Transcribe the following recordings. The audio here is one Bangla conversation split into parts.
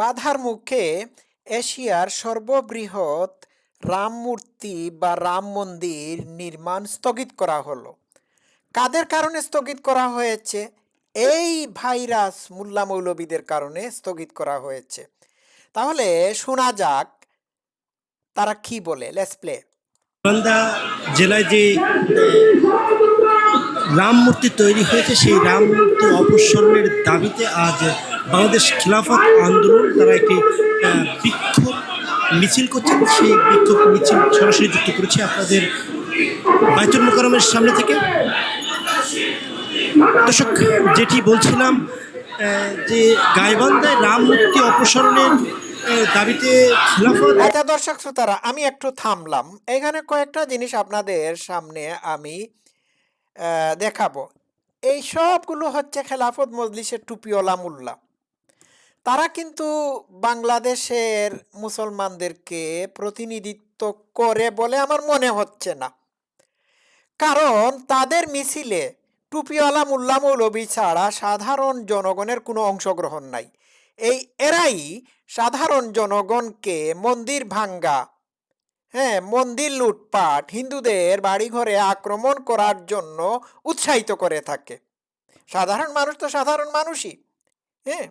বাধার মুখে এশিয়ার সর্ববৃহৎ রাম মূর্তি বা রাম মন্দির নির্মাণ স্থগিত করা হলো। কাদের কারণে স্থগিত করা হয়েছে? এই ভাইরাস মোল্লা মৌলবীদের কারণে স্থগিত করা হয়েছে। তাহলে শোনা যাক তারা কি বলে। Let's play. নালন্দা জেলায় যে রাম মূর্তি তৈরি হয়েছে, সেই রাম মূর্তি অপসারণের দাবিতে আজ বাংলাদেশ খিলাফত আন্দোলন তারা একটি বিক্ষোভ মিছিল করছেন। সেই বিক্ষোভ মিছিল সরাসরি যুক্ত করেছে আপনাদের বাইতুল মোকাররমের সামনে থেকে। দর্শক, যেটি বলছিলাম, যে গাইবান্ধায় রাম মূর্তি অপসারণের দাবিতে খিলাফত। আচ্ছা দর্শক শ্রোতারা, আমি একটু থামলাম। এখানে কয়েকটা জিনিস আপনাদের সামনে আমি দেখাবো। এই সবগুলো হচ্ছে খেলাফত মজলিসের টুপিওয়ালা মোল্লা। তারা কিন্তু বাংলাদেশের মুসলমানদেরকে প্রতিনিধিত্ব করে বলে আমার মনে হচ্ছে না। কারণ তাদের মিছিলে টুপিওয়ালা মোল্লা মৌলবী ছাড়া সাধারণ জনগণের কোনো অংশগ্রহণ নাই। এরাই সাধারণ জনগণকে মন্দির ভাঙ্গা, মন্দির লুটপাট, হিন্দুদের বাড়িঘরে আক্রমণ করার জন্য উৎসাহিত করে থাকে। সাধারণ মানুষ তো সাধারণ মানুষই। হ্যাঁ,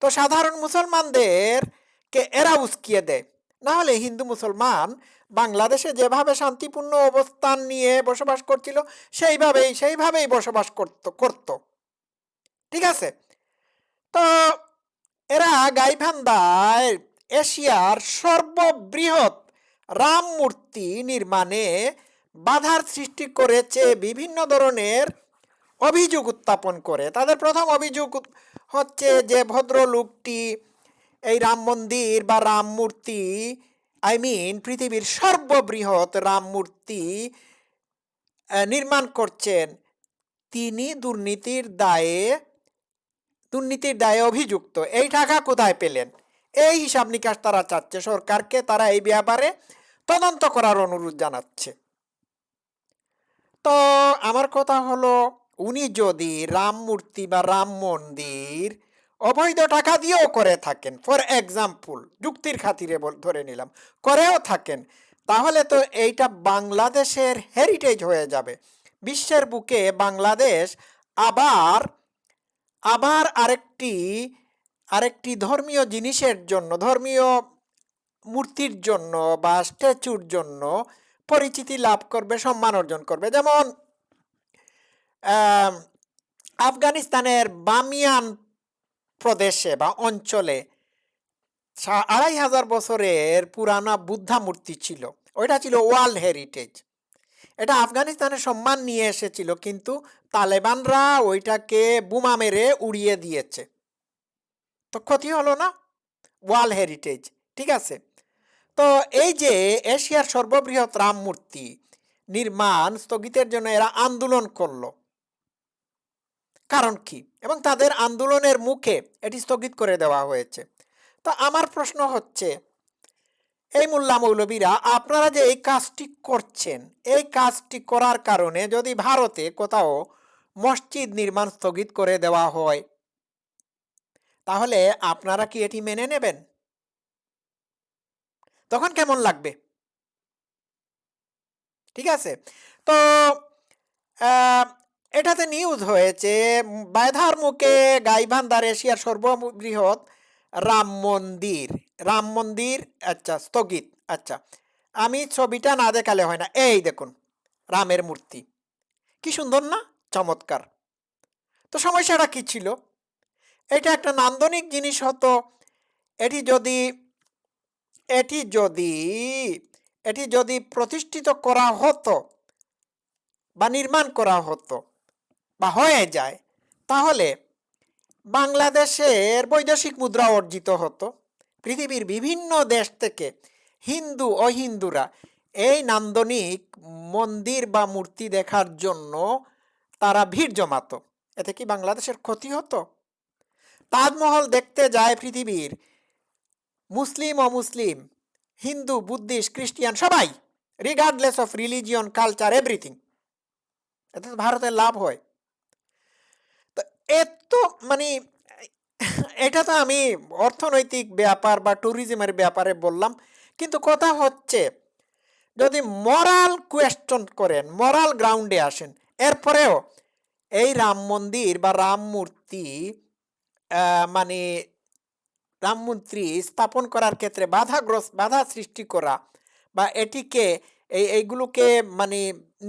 তো সাধারণ মুসলমানদেরকে এরা উস্কিয়ে দেয়। না হলে হিন্দু মুসলমান বাংলাদেশে যেভাবে শান্তিপূর্ণ অবস্থান নিয়ে বসবাস করছিল সেইভাবেই বসবাস করত। ঠিক আছে? তো এরা গাইবান্ধায় এশিয়ার সর্ববৃহৎ রাম মূর্তি নির্মাণে বাধার সৃষ্টি করেছে, বিভিন্ন ধরনের অভিযোগ উত্থাপন করে। তাদের প্রথম অভিযোগ হচ্ছে যে ভদ্রলোকটি এই রাম মন্দির বা রাম মূর্তি, পৃথিবীর সর্ববৃহৎ রাম মূর্তি নির্মাণ করছেন, তিনি দুর্নীতির দায়ে অভিযুক্ত। এই টাকা কোথায় পেলেন, এই হিসাব নিকাশ তারা চাচ্ছে। সরকারকে তারা এই ব্যাপারে তদন্ত করার অনুরোধ জানাচ্ছে। তো আমার কথা হলো, উনি যদি রাম মূর্তি বা রাম মন্দির অবৈধ টাকা দিয়েও করে থাকেন, ফর এক্সাম্পল যুক্তির খাতিরে ধরে নিলাম করেও থাকেন, তাহলে তো এইটা বাংলাদেশের হেরিটেজ হয়ে যাবে। বিশ্বের বুকে বাংলাদেশ আবার আবার আরেকটি ধর্মীয় জিনিসের জন্য, ধর্মীয় মূর্তির জন্য বা স্ট্যাচুর জন্য পরিচিতি লাভ করবে, সম্মান অর্জন করবে। যেমন আফগানিস্তানের বামিয়ান প্রদেশে বা অঞ্চলে 2500 বছরের পুরানা বুদ্ধা মূর্তি ছিল। ওইটা ছিল ওয়ার্ল্ড হেরিটেজ। এটা আফগানিস্তানের সম্মান নিয়ে এসেছিল, কিন্তু তালেবানরা ওইটাকে বোমা মেরে উড়িয়ে দিয়েছে। তো ক্ষতি হলো না? World heritage. ঠিক আছে? তো এই যে এশিয়ার সর্ববৃহৎ রাম মূর্তি নির্মাণ স্থগিতের জন্য এরা আন্দোলন করলো, কারণ কি? এবং তাদের আন্দোলনের মুখে এটি স্থগিত করে দেওয়া হয়েছে। তো আমার প্রশ্ন হচ্ছে, এই মোল্লা মৌলবীরা আপনারা যে এই কাজটি করছেন, এই কাজটি করার কারণে যদি ভারতে কোথাও মসজিদ নির্মাণ স্থগিত করে দেওয়া হয়, তাহলে আপনারা কি এটি মেনে নেবেন? তখন কেমন লাগবে? ঠিক আছে? তো এটাতে নিউজ হয়েছে, বাধার মুখে গাইবান্ধার এশিয়ার সর্ববৃহৎ রাম মন্দির আচ্ছা স্থগিত। আচ্ছা, আমি ছবিটা না দেখালে হয় না। এই দেখুন রামের মূর্তি, কি সুন্দর না? চমৎকার। তো সমস্যাটা কি ছিল? এটা একটা নান্দনিক জিনিস হতো। এটি যদি এটি যদি এটি যদি প্রতিষ্ঠিত করা হতো বা নির্মাণ করা হতো বা হয়ে যায়, তাহলে বাংলাদেশের বৈদেশিক মুদ্রা অর্জিত হতো। পৃথিবীর বিভিন্ন দেশ থেকে হিন্দু অহিন্দুরা এই নান্দনিক মন্দির বা মূর্তি দেখার জন্য তারা ভিড় জমাতো। এতে কি বাংলাদেশের ক্ষতি হতো? তাজমহল দেখতে যায় পৃথিবীর মুসলিম অমুসলিম, হিন্দু, বুদ্ধিস্ট, খ্রিস্টিয়ান, সবাই, regardless of religion, culture, everything. এতে ভারতের লাভ হয়। তো এত মানে এটা তো আমি অর্থনৈতিক ব্যাপার বা ট্যুরিজমের ব্যাপারে বললাম, কিন্তু কথা হচ্ছে যদি মোরাল কোয়েশ্চন করেন, মোরাল গ্রাউন্ডে আসেন, এরপরেও এই রাম মন্দির বা রাম মূর্তি মানে রাম মূর্তি স্থাপন করার ক্ষেত্রে বাধা সৃষ্টি করা বা এটিকে এইগুলোকে মানে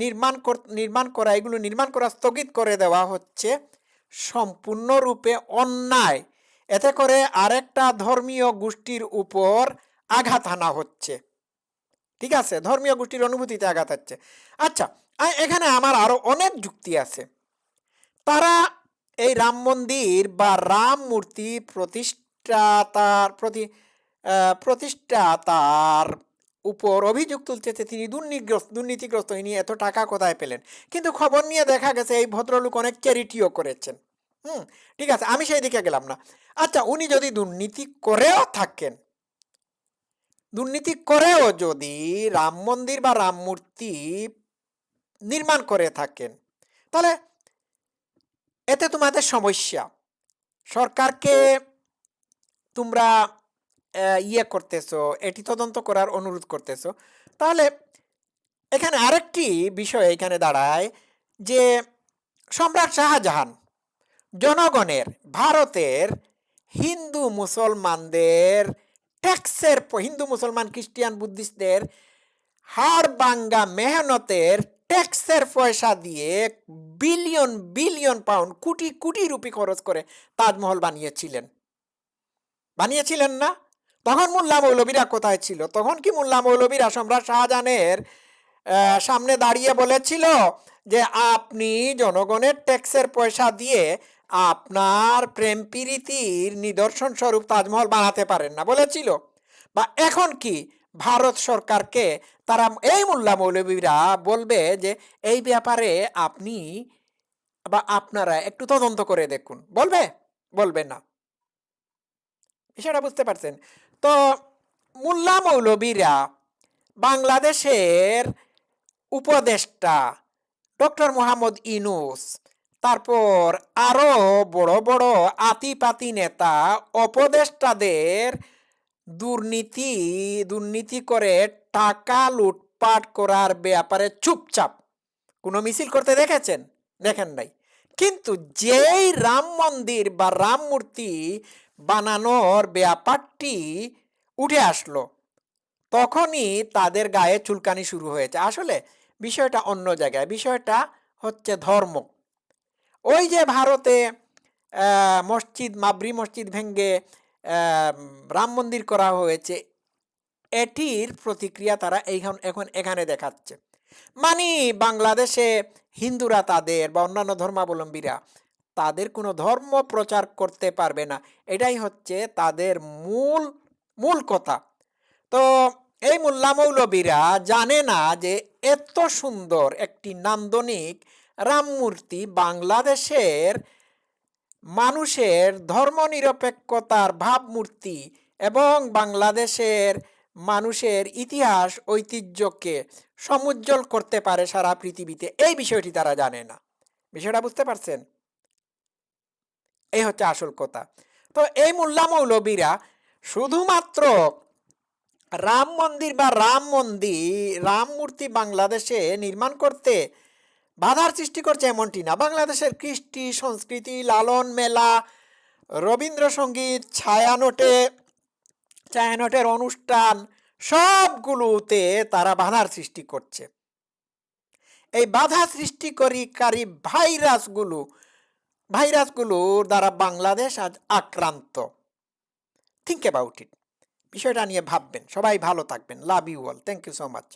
নির্মাণ করা, এগুলো নির্মাণ করা স্থগিত করে দেওয়া হচ্ছে সম্পূর্ণরূপে অন্যায়। এতে করে আরেকটা ধর্মীয় গোষ্ঠীর উপর আঘাত হানা হচ্ছে। ঠিক আছে, ধর্মীয় গোষ্ঠীর অনুভূতিতে আঘাত হচ্ছে। আচ্ছা, এখানে আমার আরো অনেক যুক্তি আছে। তারা এই রাম মন্দির বা রাম মূর্তি প্রতিষ্ঠাতার উপর অভিযোগ তুলছে যে তিনি দুর্নীতিগ্রস্ত, ইনি এত টাকা কোথায় পেলেন। কিন্তু খবর নিয়ে দেখা গেছে এই ভদ্রলোক অনেক চ্যারিটিও করেছেন। ঠিক আছে, আমি সেই দিকে গেলাম না। আচ্ছা, উনি যদি দুর্নীতি করেও যদি রাম মন্দির বা রাম মূর্তি নির্মাণ করে থাকেন, তাহলে এতে তোমাদের সমস্যা। সরকারকে তোমরা করতেছো, এটি তদন্ত করার অনুরোধ করতেছো। তাহলে এখানে আরেকটি বিষয় এখানে দাঁড়ায় যে সম্রাট শাহজাহান জনগণের, ভারতের হিন্দু মুসলমানদের হিন্দু মুসলমান খ্রিস্টান বুদ্ধিস্টদের হাড় ভাঙ্গা মেহনতের ট্যাক্সের পয়সা দিয়ে billion billion pound, crore crore rupee খরচ করে তাজমহল বানিয়েছিলেন না? তখন মোল্লা মৌলবীরা কোথায় ছিল? তখন কি মোল্লা মৌলবীরা সম্রাট শাহজাহানের সামনে দাঁড়িয়ে বলেছিল যে আপনি জনগণের ট্যাক্সের পয়সা দিয়ে আপনার প্রেম প্রীতির নিদর্শন স্বরূপ তাজমহল বানাতে পারেন না বলেছিল? বা এখন কি ভারত সরকারকে তারা, এই মোল্লা মৌলবীরা বলবে যে এই ব্যাপারে আপনি বা আপনারা একটু তদন্ত করে দেখুন, বলবে না? বিষয়টা বুঝতে পারছেন তো? মোল্লা মৌলবীরা বাংলাদেশের উপদেষ্টা ডক্টর মোহাম্মদ ইউনূস, তারপর আরো বড় বড় আতিপাতি নেতা উপদেষ্টাদের দুর্নীতি করে টাকা লুটপাট করার ব্যাপারে চুপচাপ। কোনো মিছিল করতে দেখেছেন? দেখেন নাই। কিন্তু যেই রাম মন্দির বা রাম মূর্তি বানানোর ব্যাপারটি উঠে আসলো, তখনই তাদের গায়ে চুলকানি শুরু হয়েছে। আসলে বিষয়টা অন্য জায়গায়, বিষয়টা হচ্ছে ধর্ম। ওই যে ভারতে বাবরি মসজিদ ভেঙ্গে রাম মন্দির করা হয়েছে, এটির প্রতিক্রিয়া তারা এখন এখানে দেখাচ্ছে। মানে বাংলাদেশে হিন্দুরা তাদের বা অন্যান্য ধর্মাবলম্বীরা তাদের কোনো ধর্ম প্রচার করতে পারবে না, এটাই হচ্ছে তাদের মূল কথা। তো এই মোল্লা মৌলবীরা জানে না যে এত সুন্দর একটি নান্দনিক রাম মূর্তি বাংলাদেশের মানুষের ধর্মনিরপেক্ষতার ভাবমূর্তি এবং বাংলাদেশের মানুষের ইতিহাস ঐতিহ্যকে সমুজ্জ্বল করতে পারে সারা পৃথিবীতে, এই বিষয়টি তারা জানে না। বিষয়টা বুঝতে পারছেন? এই হচ্ছে আসল কথা। তো এই মোল্লা মৌলবীরা শুধুমাত্র রাম মন্দির বা রাম মূর্তি বাংলাদেশে নির্মাণ করতে বাধার সৃষ্টি করছে এমনটি না। বাংলাদেশের কৃষ্টি সংস্কৃতি, লালন মেলা, রবীন্দ্রসঙ্গীত, ছায়ানটের অনুষ্ঠান, সবগুলোতে তারা বাধার সৃষ্টি করছে। এই বাধা সৃষ্টিকারী ভাইরাসগুলোর দ্বারা বাংলাদেশ আজ আক্রান্ত। Think about it. বিষয়টা নিয়ে ভাববেন। সবাই ভালো থাকবেন। Love you all. Thank you so much.